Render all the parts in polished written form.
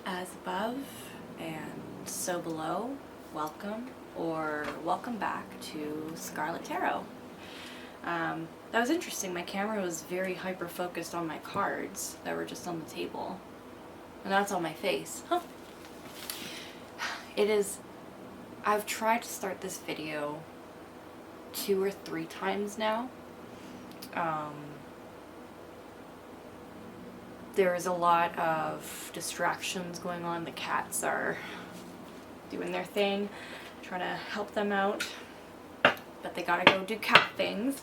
as above and so below, welcome or welcome back to Scarlet Tarot. That was interesting. My camera was very hyper-focused on my cards that were just on the table. And that's on my face. Huh. I've tried to start this video 2 or 3 times now. There's a lot of distractions going on. The cats are doing their thing, trying to help them out, but they gotta go do cat things.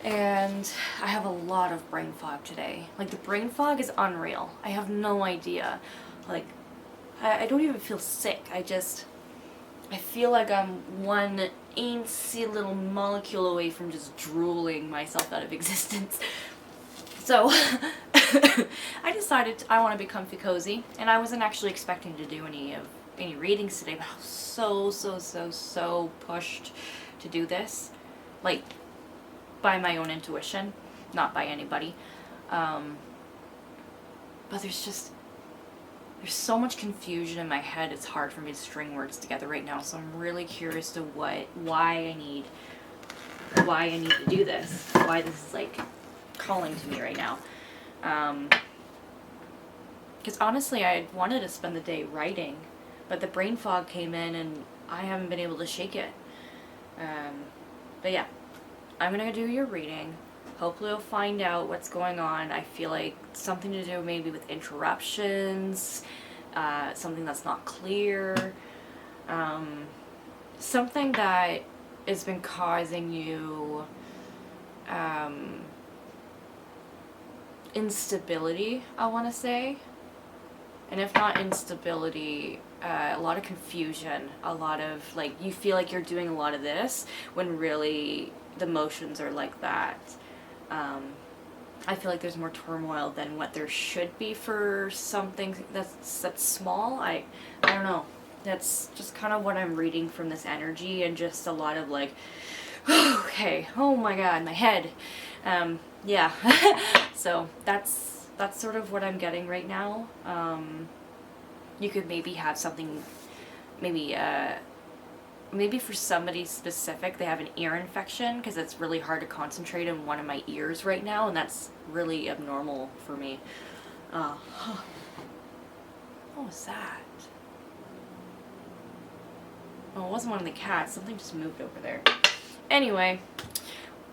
And I have a lot of brain fog today. Like, the brain fog is unreal. I have no idea. Like, I don't even feel sick. I feel like I'm one antsy little molecule away from just drooling myself out of existence. So, I decided I want to be comfy cozy, and I wasn't actually expecting to do any readings today, but I was so pushed to do this. Like, by my own intuition, not by anybody. But there's so much confusion in my head, it's hard for me to string words together right now, so I'm really curious to why I need to do this, why this is like calling to me right now. Because honestly, I wanted to spend the day writing, but the brain fog came in and I haven't been able to shake it. But yeah, I'm gonna do your reading. Hopefully you'll find out what's going on. I feel like something to do maybe with interruptions, something that's not clear, something that has been causing you instability, I want to say. And if not instability, a lot of confusion, a lot of, like, you feel like you're doing a lot of this when really the motions are like that. I feel like there's more turmoil than what there should be for something that's small. I don't know. That's just kind of what I'm reading from this energy, and just a lot of like, okay, oh my god, my head. Yeah. So that's sort of what I'm getting right now. You could maybe have something, maybe for somebody specific, they have an ear infection, because it's really hard to concentrate in one of my ears right now, and that's really abnormal for me. What was that? Oh, it wasn't one of the cats. Something just moved over there. Anyway,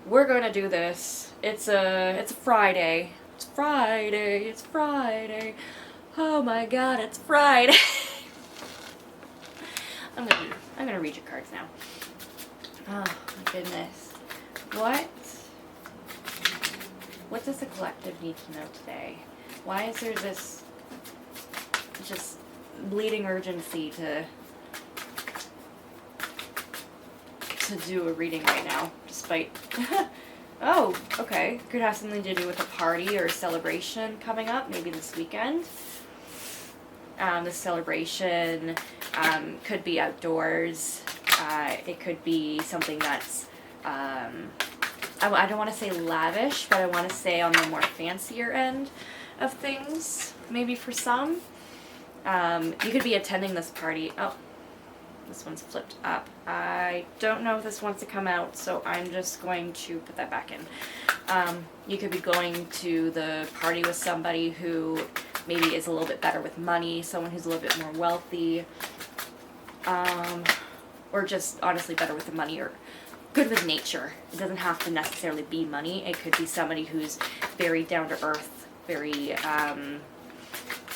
we're gonna do this. It's a Friday. It's Friday. It's Friday. Oh my god, it's Friday. I'm gonna read your cards now. Oh my goodness. What does the collective need to know today? Why is there this just bleeding urgency to do a reading right now, despite oh, okay. Could have something to do with a party or a celebration coming up, maybe this weekend. The celebration could be outdoors. It could be something that's, I don't want to say lavish, but I want to say on the more fancier end of things, maybe for some. You could be attending this party. Oh, this one's flipped up. I don't know if this wants to come out, so I'm just going to put that back in. You could be going to the party with somebody who maybe is a little bit better with money, someone who's a little bit more wealthy, or just honestly better with the money, or good with nature. It doesn't have to necessarily be money. It could be somebody who's very down to earth, very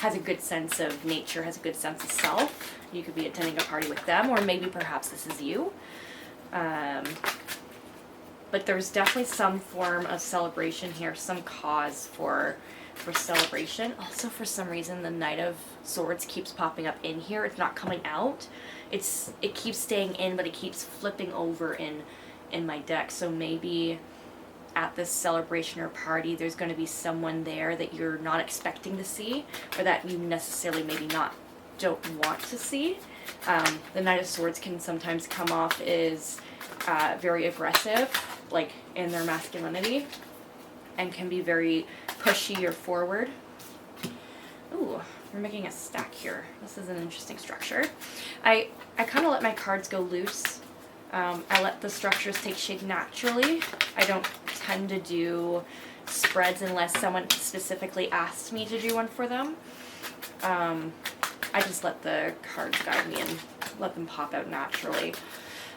has a good sense of nature, has a good sense of self. You could be attending a party with them, or maybe perhaps this is you. But there's definitely some form of celebration here, some cause for celebration. Also, for some reason, the Knight of Swords keeps popping up in here. It's not coming out. It keeps staying in, but it keeps flipping over in my deck. So maybe at this celebration or party, there's going to be someone there that you're not expecting to see, or that you necessarily maybe don't want to see. The Knight of Swords can sometimes come off as very aggressive, like in their masculinity, and can be very pushy or forward. Ooh, we're making a stack here. This is an interesting structure. I kind of let my cards go loose. I let the structures take shape naturally. I don't tend to do spreads unless someone specifically asks me to do one for them. I just let the cards guide me and let them pop out naturally.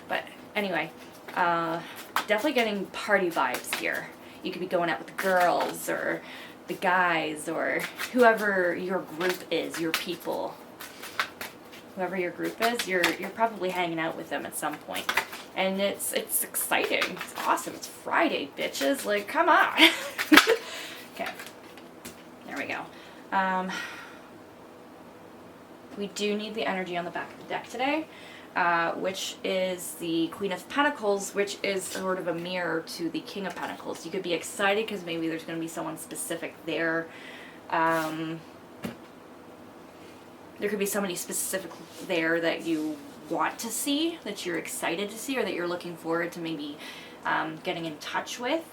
But anyway, definitely getting party vibes here. You could be going out with the girls or the guys or whoever your group is, your people. Whoever your group is, you're probably hanging out with them at some point. And it's exciting. It's awesome. It's Friday, bitches. Like, come on. Okay. There we go. We do need the energy on the back of the deck today, which is the Queen of Pentacles, which is sort of a mirror to the King of Pentacles. You could be excited because maybe there's going to be someone specific there. There could be somebody specific there that you want to see, that you're excited to see, or that you're looking forward to maybe getting in touch with.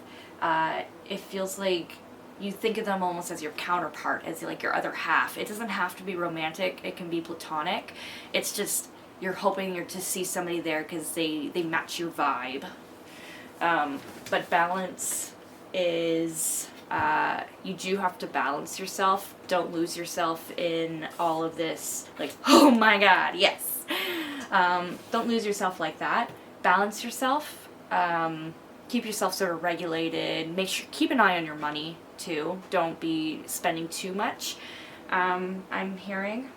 It feels like you think of them almost as your counterpart, as like your other half. It doesn't have to be romantic. It can be platonic. It's just you're hoping to see somebody there because they match your vibe. But balance is... you do have to balance yourself. Don't lose yourself in all of this, like, oh my god, yes. Don't lose yourself like that. Balance yourself. Keep yourself sort of regulated. Keep an eye on your money too. Don't be spending too much. I'm hearing.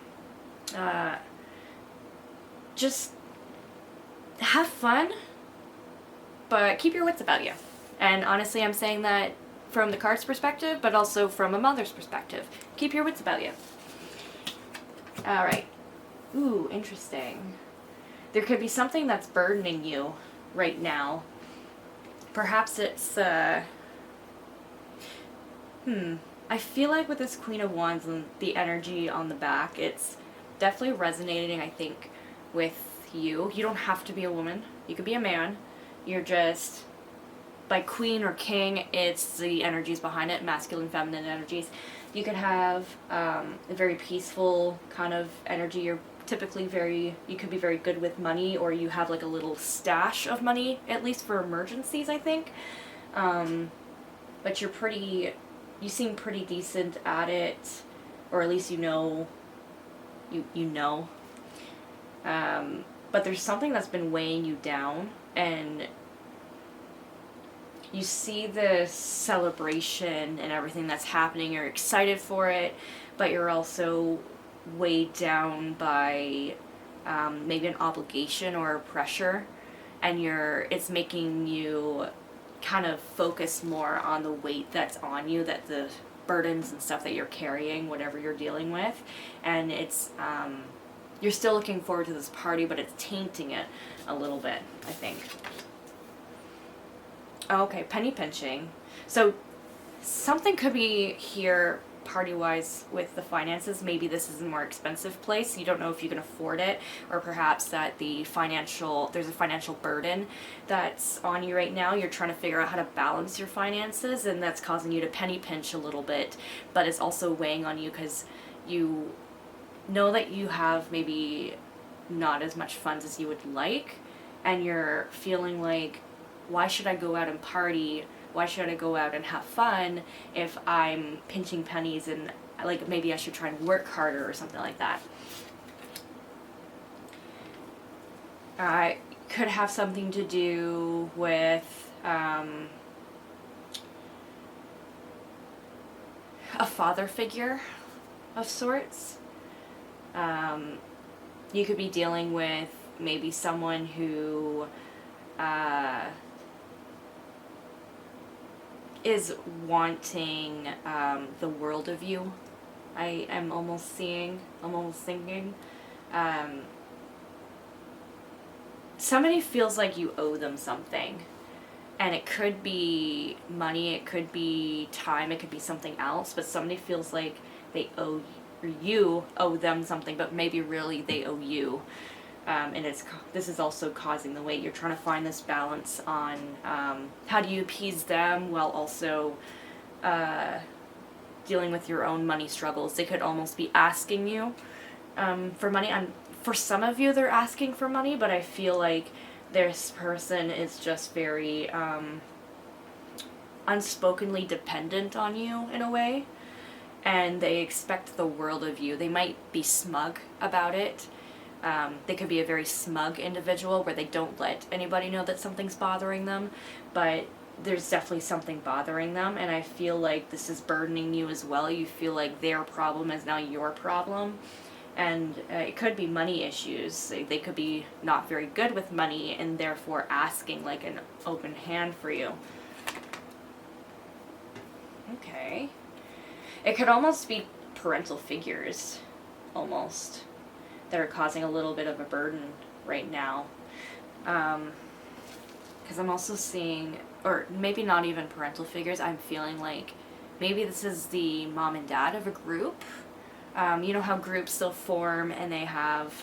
Just have fun, but keep your wits about you. And honestly, I'm saying that from the card's perspective, but also from a mother's perspective. Keep your wits about you. Alright. Ooh, interesting. There could be something that's burdening you right now. Perhaps it's, I feel like with this Queen of Wands and the energy on the back, it's definitely resonating, I think, with you. You don't have to be a woman. You could be a man. You're just... by queen or king, it's the energies behind it, masculine, feminine energies. You could have a very peaceful kind of energy. You're typically you could be very good with money, or you have like a little stash of money, at least for emergencies, I think. But you seem pretty decent at it, or at least you know. But there's something that's been weighing you down, and you see this celebration and everything that's happening. You're excited for it, but you're also weighed down by maybe an obligation or a pressure, and it's making you kind of focus more on the weight that's on you, that the burdens and stuff that you're carrying, whatever you're dealing with, and it's you're still looking forward to this party, but it's tainting it a little bit, I think. Okay, penny pinching. So something could be here party-wise with the finances. Maybe this is a more expensive place. You don't know if you can afford it, or perhaps that there's a financial burden that's on you right now. You're trying to figure out how to balance your finances, and that's causing you to penny pinch a little bit, but it's also weighing on you because you know that you have maybe not as much funds as you would like, and you're feeling like, why should I go out and party? Why should I go out and have fun if I'm pinching pennies, and like maybe I should try and work harder or something like that. Could have something to do with a father figure of sorts. You could be dealing with maybe someone who is wanting the world of you. I'm almost thinking. Somebody feels like you owe them something. And it could be money, it could be time, it could be something else, but somebody feels like they owe, or you owe them something, but maybe really they owe you. And this is also causing the weight. You're trying to find this balance on how do you appease them while also dealing with your own money struggles. They could almost be asking you for money. For some of you, they're asking for money, but I feel like this person is just very unspokenly dependent on you in a way, and they expect the world of you. They might be smug about it. They could be a very smug individual where they don't let anybody know that something's bothering them, but there's definitely something bothering them, and I feel like this is burdening you as well. You feel like their problem is now your problem, and it could be money issues. They could be not very good with money and therefore asking like an open hand for you. Okay. It could almost be parental figures, almost, that are causing a little bit of a burden right now. Because I'm also seeing, or maybe not even parental figures, I'm feeling like maybe this is the mom and dad of a group. You know how groups still form and they have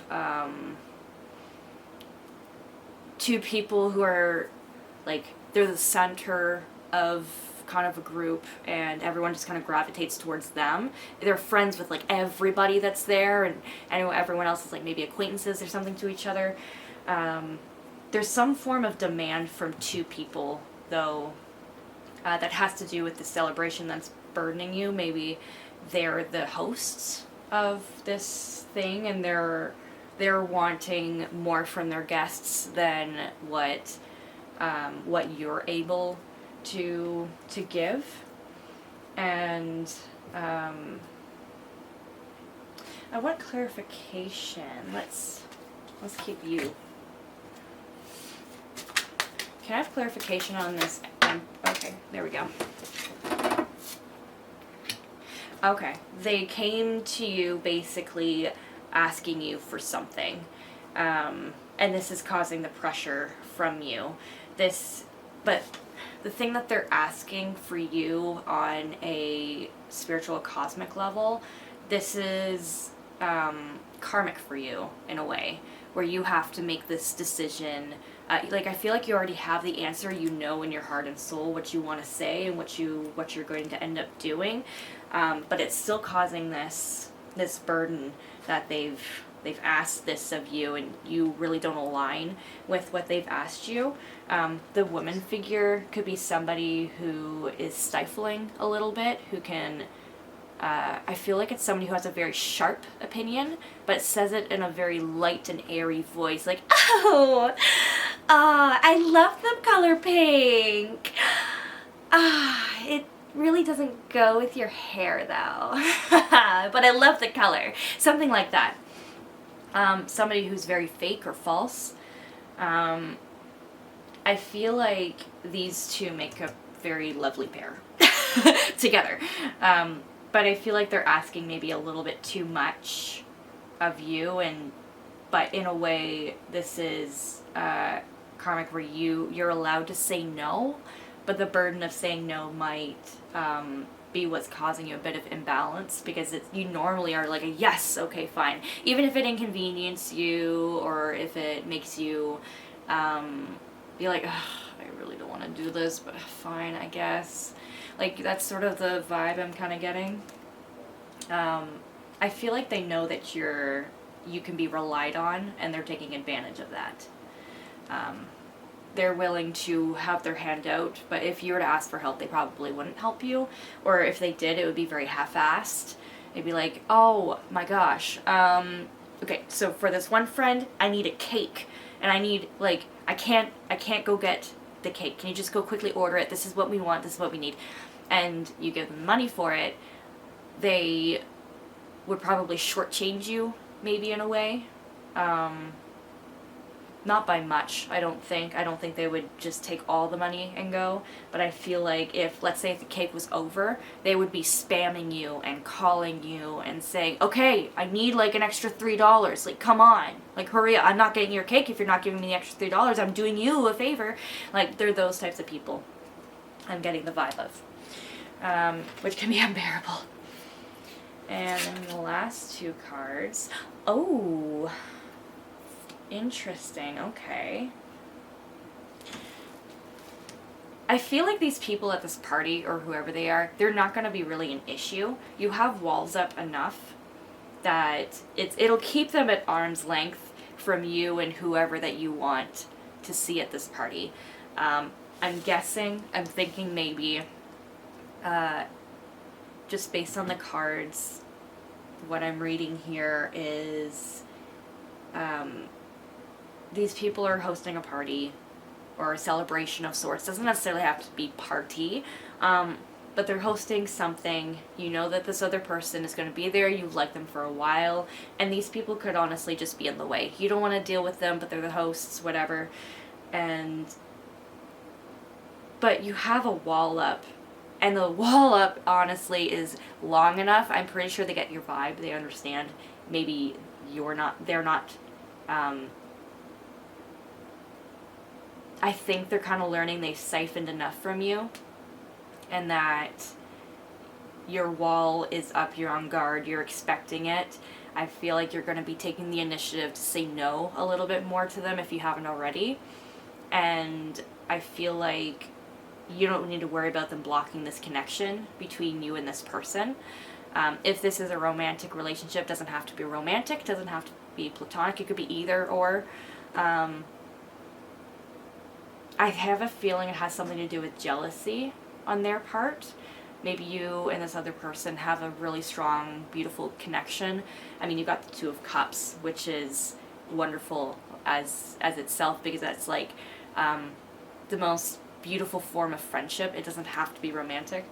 two people who are like, they're the center of kind of a group and everyone just kind of gravitates towards them. They're friends with like everybody that's there, and everyone else is like maybe acquaintances or something to each other. There's some form of demand from two people though that has to do with the celebration that's burdening you. Maybe they're the hosts of this thing and they're wanting more from their guests than what you're able to give. And I want clarification. Let's keep you. Can I have clarification on this? Okay, there we go. Okay, they came to you basically asking you for something, and this is causing the pressure from you. But the thing that they're asking for you on a spiritual cosmic level, this is karmic for you in a way, where you have to make this decision. Like I feel like you already have the answer. You know in your heart and soul what you want to say and what you're going to end up doing, but it's still causing this burden that they've asked this of you, and you really don't align with what they've asked you. The woman figure could be somebody who is stifling a little bit, who can, I feel like it's somebody who has a very sharp opinion, but says it in a very light and airy voice, like, oh, I love the color pink. It really doesn't go with your hair though, but I love the color. Something like that. Somebody who's very fake or false. I feel like these two make a very lovely pair together. But I feel like they're asking maybe a little bit too much of you, but in a way this is karmic where you're allowed to say no, but the burden of saying no might be what's causing you a bit of imbalance, because you normally are like a yes, okay, fine, even if it inconveniences you or if it makes you be like, I really don't want to do this, but fine, I guess. Like, that's sort of the vibe I'm kind of getting. I feel like they know that you can be relied on, and they're taking advantage of that. They're willing to have their hand out, but if you were to ask for help, they probably wouldn't help you. Or if they did, it would be very half-assed. It'd be like, oh my gosh, okay, so for this one friend, I need a cake. And I need, like, I can't go get the cake. Can you just go quickly order it? This is what we want. This is what we need. And you give them money for it. They would probably shortchange you, maybe in a way. Not by much, I don't think. I don't think they would just take all the money and go. But I feel like let's say if the cake was over, they would be spamming you and calling you and saying, okay, I need like an extra $3. Like, come on. Like, hurry up. I'm not getting your cake if you're not giving me the extra $3. I'm doing you a favor. Like, they're those types of people I'm getting the vibe of. Which can be unbearable. And then the last two cards. Oh, interesting. Okay. I feel like these people at this party, or whoever they are, they're not going to be really an issue. You have walls up enough that it'll keep them at arm's length from you and whoever that you want to see at this party. I'm thinking maybe, just based on the cards, what I'm reading here is, these people are hosting a party or a celebration of sorts. Doesn't necessarily have to be party, but they're hosting something. You know that this other person is going to be there. You've liked them for a while, and these people could honestly just be in the way. You don't want to deal with them, but they're the hosts, whatever. But you have a wall up, and the wall up honestly is long enough. I'm pretty sure they get your vibe. They understand. Maybe they're not. I think they're kind of learning they've siphoned enough from you, and that your wall is up, you're on guard, you're expecting it. I feel like you're going to be taking the initiative to say no a little bit more to them if you haven't already. And I feel like you don't need to worry about them blocking this connection between you and this person. If this is a romantic relationship, doesn't have to be romantic, doesn't have to be platonic, it could be either or. I have a feeling it has something to do with jealousy on their part. Maybe you and this other person have a really strong, beautiful connection. I mean, you got the Two of Cups, which is wonderful as itself, because that's like the most beautiful form of friendship. It doesn't have to be romantic.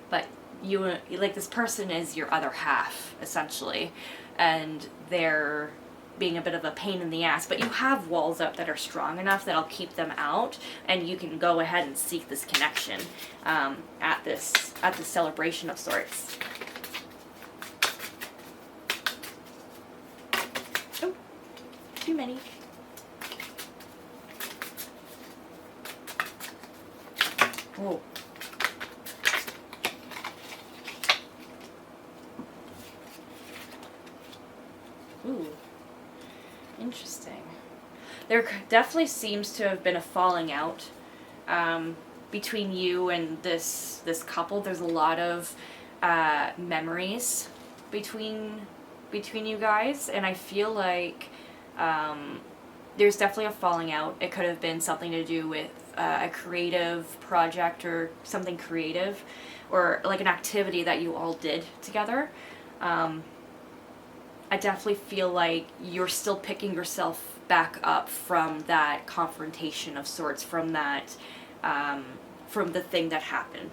But you, like, this person is your other half, essentially. And they're being a bit of a pain in the ass, but you have walls up that are strong enough that'll keep them out, and you can go ahead and seek this connection at this celebration of sorts. Oh, too many. Oh. Ooh. Interesting. There definitely seems to have been a falling out between you and this couple. There's a lot of memories between you guys, and I feel like there's definitely a falling out. It could have been something to do with a creative project or something creative, or like an activity that you all did together. I definitely feel like you're still picking yourself back up from that confrontation of sorts, from that, from the thing that happened.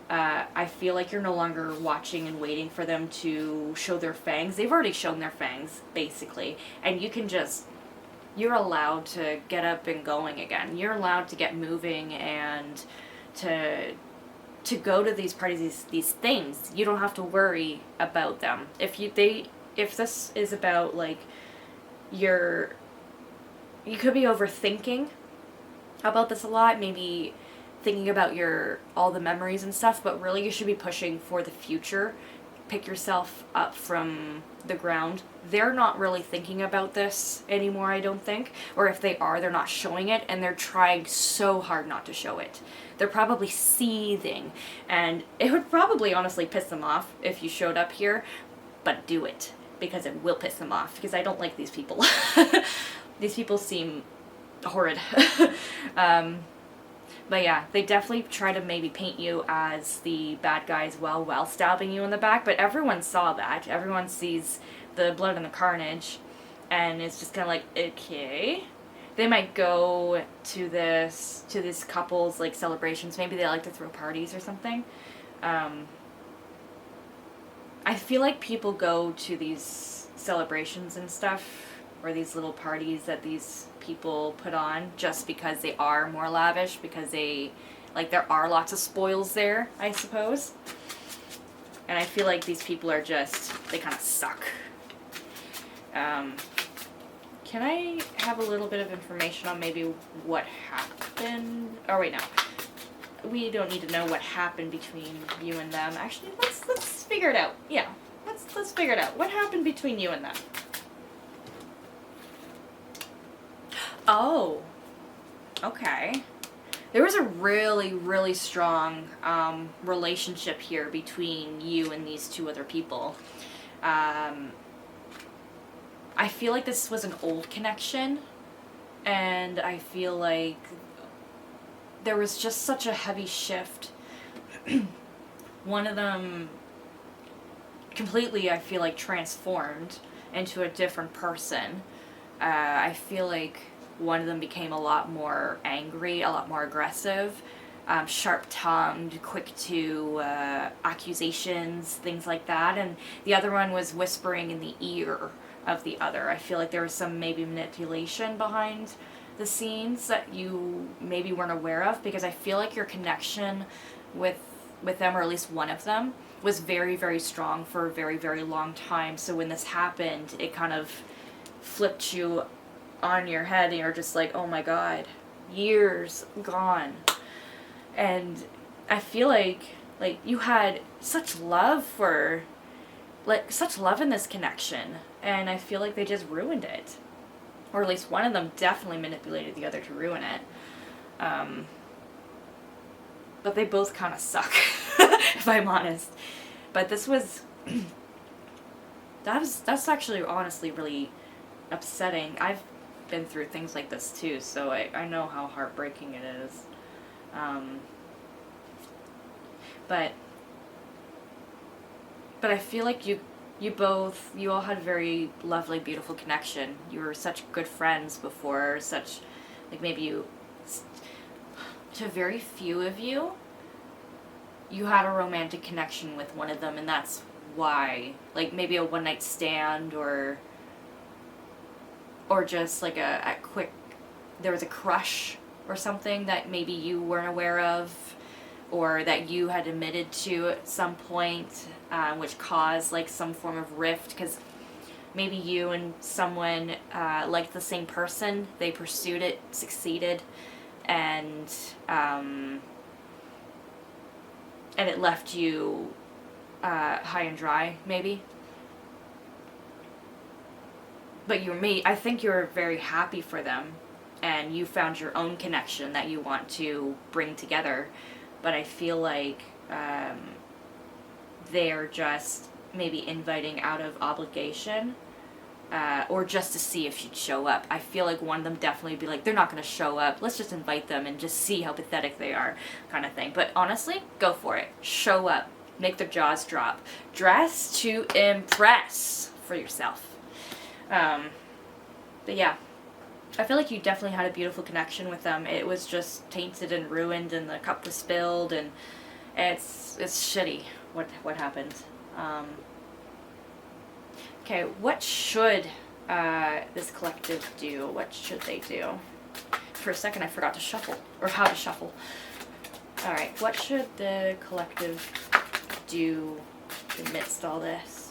I feel like you're no longer watching and waiting for them to show their fangs. They've already shown their fangs, basically, and you're allowed to get up and going again. You're allowed to get moving and to go to these parties, these things. You don't have to worry about them. If this is about, like, you could be overthinking about this a lot, maybe thinking about all the memories and stuff, but really you should be pushing for the future. Pick yourself up from the ground. They're not really thinking about this anymore, I don't think. Or if they are, they're not showing it, and they're trying so hard not to show it. They're probably seething, and it would probably honestly piss them off if you showed up here, but do it, because it will piss them off, because I don't like these people. These people seem horrid. But yeah, they definitely try to maybe paint you as the bad guy as well, while stabbing you in the back, but everyone saw that. Everyone sees the blood and the carnage, and it's just kind of like, okay. They might go to this couple's, like, celebrations. Maybe they like to throw parties or something. I feel like people go to these celebrations and stuff, or these little parties that these people put on, just because they are more lavish, because there are lots of spoils there, I suppose. And I feel like these people are they kind of suck. Can I have a little bit of information on maybe what happened? Oh, wait, no. We don't need to know what happened between you and them. Actually, let's figure it out. Yeah, let's figure it out. What happened between you and them? Oh, okay. there was a really, really strong relationship here between you and these two other people. I feel like this was an old connection, and I feel like there was just such a heavy shift. One of them completely, I feel like, transformed into a different person. I feel like one of them became a lot more angry, a lot more aggressive, sharp-tongued, quick to accusations, things like that. And the other one was whispering in the ear of the other. I feel like there was some maybe manipulation behind the scenes that you maybe weren't aware of, because I feel like your connection with them, or at least one of them, was very, very strong for a very, very long time. So when this happened, it kind of flipped you on your head, and you're just like, oh my god, years gone. And I feel like you had such love for, such love in this connection, and I feel like they just ruined it. Or at least one of them definitely manipulated the other to ruin it. But they both kind of suck, if I'm honest. But this was, that's actually honestly really upsetting. I've been through things like this too, so I know how heartbreaking it is. But I feel like you all had a very lovely, beautiful connection. You were such good friends before, such, like, maybe you, to very few of you, you had a romantic connection with one of them, and that's why, like, maybe a one-night stand, or just like a quick, there was a crush or something that maybe you weren't aware of, or that you had admitted to at some point, which caused like some form of rift, because maybe you and someone liked the same person, they pursued it, succeeded, and it left you high and dry, maybe. But I think you're very happy for them, and you found your own connection that you want to bring together. But I feel like they're just maybe inviting out of obligation, or just to see if she'd show up. I feel like one of them definitely would be like, they're not going to show up, let's just invite them and just see how pathetic they are, kind of thing. But honestly, go for it. Show up. Make their jaws drop. Dress to impress for yourself. But yeah, I feel like you definitely had a beautiful connection with them. It was just tainted and ruined, and the cup was spilled, and it's shitty what happened. Okay, what should this collective do? What should they do? For a second I forgot to shuffle, or how to shuffle. Alright, what should the collective do amidst all this?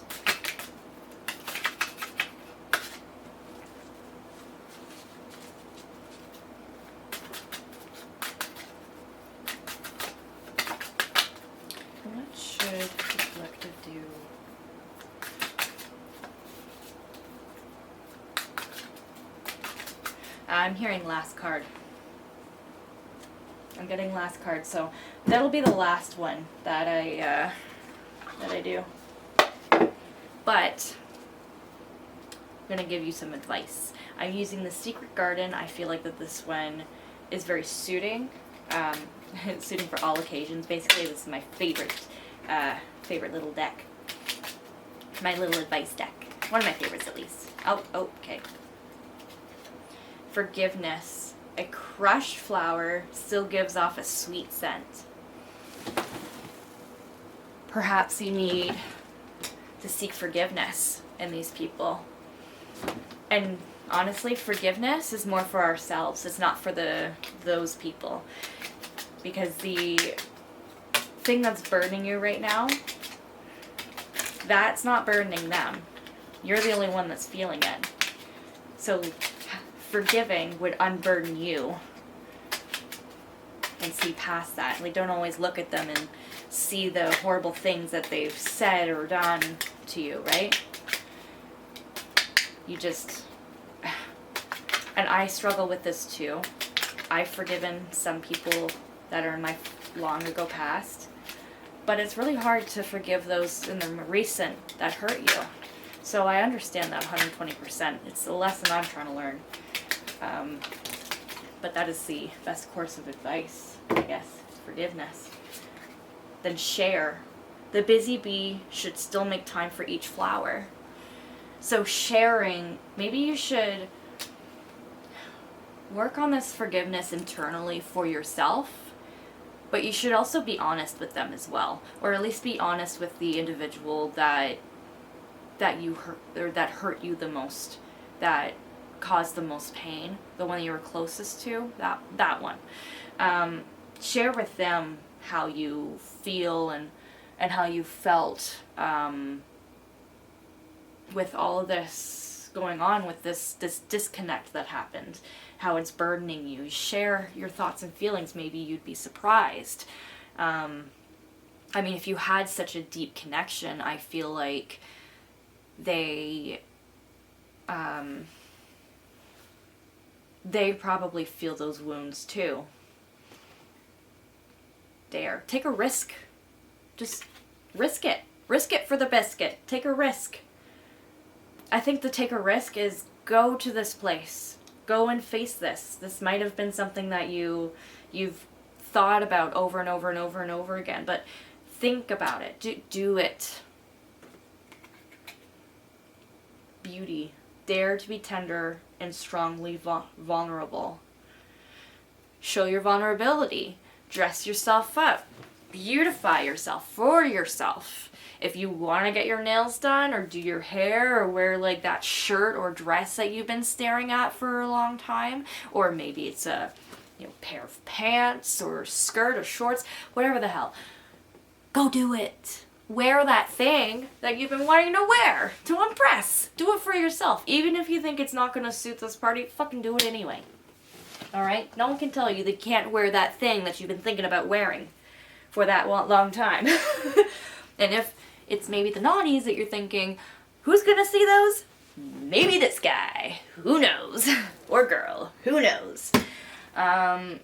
What should the collective do? I'm hearing last card. I'm getting last card, so that'll be the last one that I do. But I'm gonna give you some advice. I'm using the Secret Garden. I feel like that this one is very suiting. It's suiting for all occasions. Basically, this is my favorite little deck. My little advice deck. One of my favorites, at least. Oh, okay. Forgiveness. A crushed flower still gives off a sweet scent. Perhaps you need to seek forgiveness in these people. And honestly, forgiveness is more for ourselves. It's not for those people. Because the thing that's burdening you right now, that's not burdening them. You're the only one that's feeling it. So forgiving would unburden you and see past that. Like, don't always look at them and see the horrible things that they've said or done to you, right? You just, and I struggle with this too. I've forgiven some people that are in my long ago past, but it's really hard to forgive those in the recent that hurt you. So I understand that 120%. It's a lesson I'm trying to learn. But that is the best course of advice, I guess, forgiveness. Then share. The busy bee should still make time for each flower. So sharing, maybe you should work on this forgiveness internally for yourself, but you should also be honest with them as well, or at least be honest with the individual that you hurt, or that hurt you the most, that caused the most pain, the one you were closest to, that one. Share with them how you feel and how you felt with all of this going on, with this disconnect that happened, how it's burdening you. Share your thoughts and feelings. Maybe you'd be surprised. I mean, if you had such a deep connection, I feel like they probably feel those wounds too. Dare. Take a risk. Just risk it. Risk it for the biscuit. Take a risk. I think the take a risk is go to this place. Go and face this. This might have been something that you've thought about over and over and over and over again, but think about it. Do it. Beauty. Dare to be tender and strongly vulnerable. Show your vulnerability. Dress yourself up. Beautify yourself for yourself. If you want to get your nails done or do your hair or wear like that shirt or dress that you've been staring at for a long time, or maybe it's a pair of pants or skirt or shorts, whatever the hell, go do it. Wear that thing that you've been wanting to wear to impress. Do it for yourself. Even if you think it's not going to suit this party, fucking do it anyway. Alright? No one can tell you they can't wear that thing that you've been thinking about wearing for that long time. And if it's maybe the naughties that you're thinking, who's going to see those? Maybe this guy. Who knows? Or girl. Who knows? I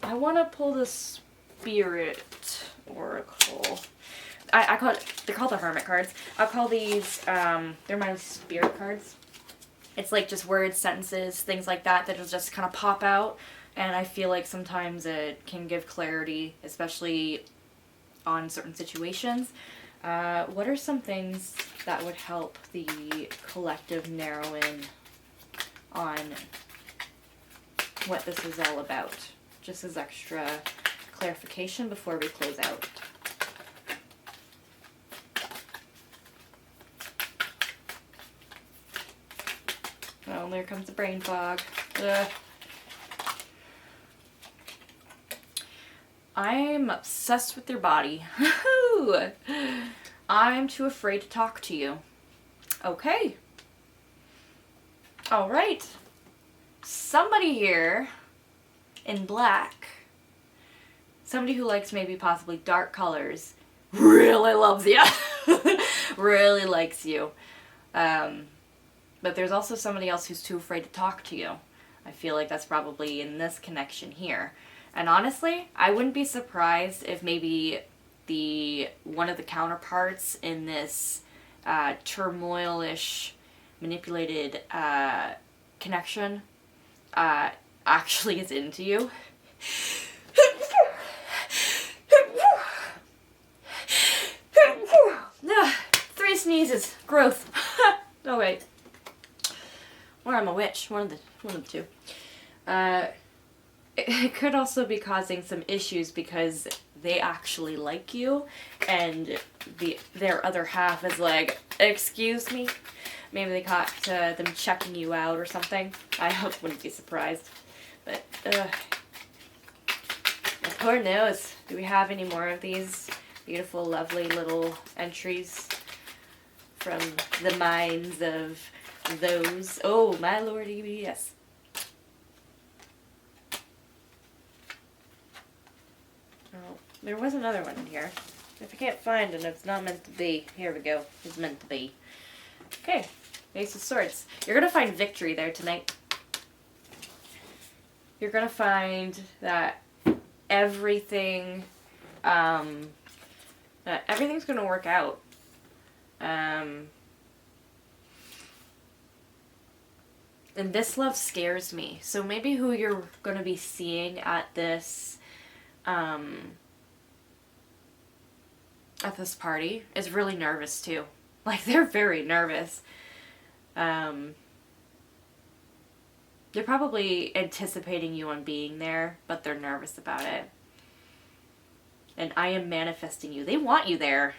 want to pull the Spirit Oracle. I call it, they're called the Hermit cards. I'll call these, they're my spirit cards. It's like just words, sentences, things like that that'll just kind of pop out. And I feel like sometimes it can give clarity, especially on certain situations. What are some things that would help the collective narrow in on what this is all about? Just as extra clarification before we close out. Oh, there comes the brain fog. Ugh. I'm obsessed with your body. I'm too afraid to talk to you. Okay. All right. Somebody here in black, somebody who likes maybe possibly dark colors, really loves you. Really likes you. But there's also somebody else who's too afraid to talk to you. I feel like that's probably in this connection here. And honestly, I wouldn't be surprised if maybe one of the counterparts in this turmoil-ish, manipulated connection actually is into you. 3 sneezes. Growth. Oh wait. Or I'm a witch. One of the two. It could also be causing some issues because they actually like you, and their other half is like, excuse me? Maybe they caught them checking you out or something. I wouldn't be surprised. But, Lord knows. Do we have any more of these beautiful, lovely little entries from the minds of those? Oh, my lordy, yes. Oh, there was another one in here. If I can't find it, it's not meant to be. Here we go. It's meant to be. Okay. Ace of Swords. You're going to find victory there tonight. you're going to find that everything, everything's going to work out. And this love scares me. So maybe who you're going to be seeing at this party is really nervous too. Like, they're very nervous. They're probably anticipating you on being there, but they're nervous about it. And I am manifesting you. They want you there.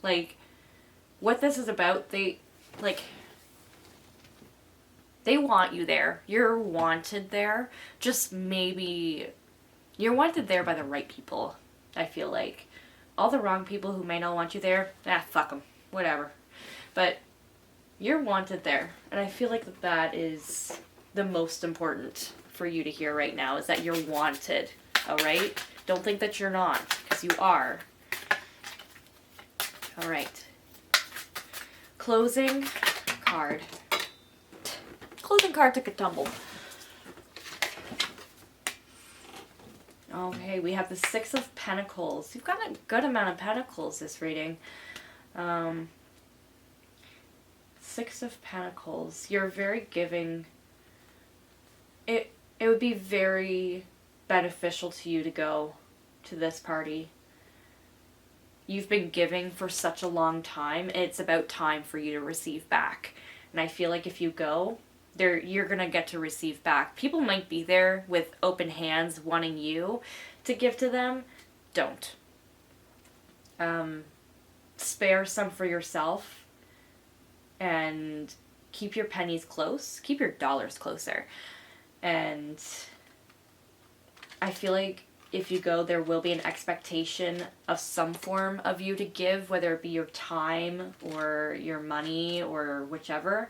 Like, what this is about, they want you there. You're wanted there. Just maybe you're wanted there by the right people, I feel like. All the wrong people who may not want you there, fuck them. Whatever. But you're wanted there. And I feel like that is the most important for you to hear right now, is that you're wanted. Alright? Don't think that you're not, because you are. Alright. Closing card. Closing card took a tumble. Okay, we have the Six of Pentacles. You've got a good amount of pentacles this reading. Six of Pentacles. You're very giving. It would be very beneficial to you to go to this party. You've been giving for such a long time. It's about time for you to receive back. And I feel like if you go, you're going to get to receive back. People might be there with open hands wanting you to give to them. Don't. Spare some for yourself and keep your pennies close. Keep your dollars closer. And I feel like if you go, there will be an expectation of some form of you to give, whether it be your time or your money or whichever.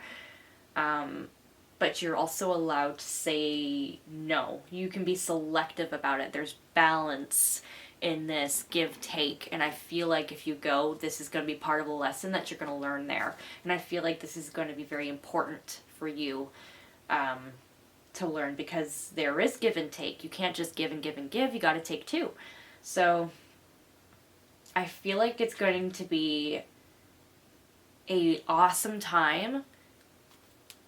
But you're also allowed to say no. You can be selective about it. There's balance in this give-take. And I feel like if you go, this is going to be part of a lesson that you're going to learn there. And I feel like this is going to be very important for you to learn, because there is give and take. You can't just give and give and give. You got to take too. So I feel like it's going to be an awesome time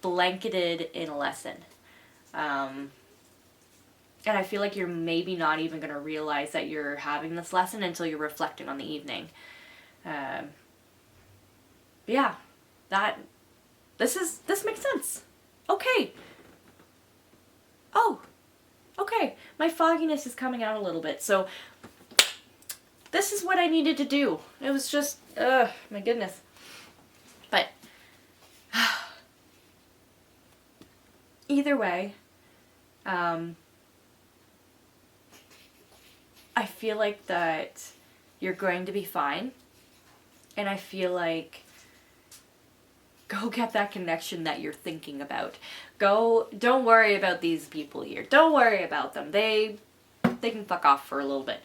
blanketed in a lesson. And I feel like you're maybe not even going to realize that you're having this lesson until you're reflecting on the evening. Yeah, this makes sense. Okay. Oh, okay. My fogginess is coming out a little bit. So this is what I needed to do. It was just, my goodness. But either way, I feel like that you're going to be fine. And I feel like go get that connection that you're thinking about. Don't worry about these people here. Don't worry about them. They can fuck off for a little bit.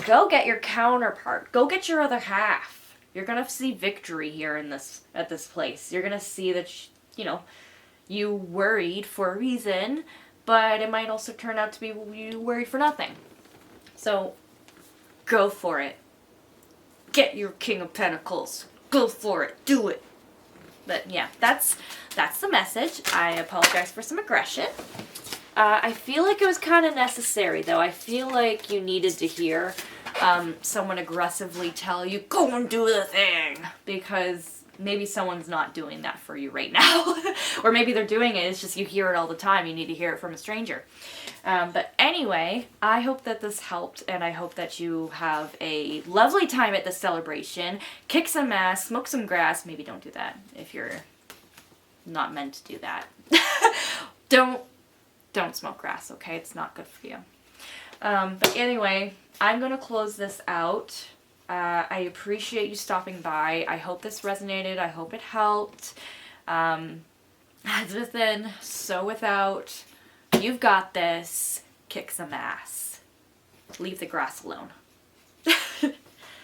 Go get your counterpart. Go get your other half. You're going to see victory here at this place. You're going to see that, you worried for a reason, but it might also turn out to be you worried for nothing. So go for it. Get your King of Pentacles. Go for it. Do it. But yeah, that's the message. I apologize for some aggression. I feel like it was kind of necessary, though. I feel like you needed to hear someone aggressively tell you, go and do the thing. Because maybe someone's not doing that for you right now. Or maybe they're doing it. It's just you hear it all the time. You need to hear it from a stranger. But anyway, I hope that this helped, and I hope that you have a lovely time at the celebration. Kick some ass, smoke some grass. Maybe don't do that if you're not meant to do that. Don't smoke grass, okay? It's not good for you. But anyway, I'm going to close this out. I appreciate you stopping by. I hope this resonated. I hope it helped. As within, so without. You've got this. Kick some ass. Leave the grass alone.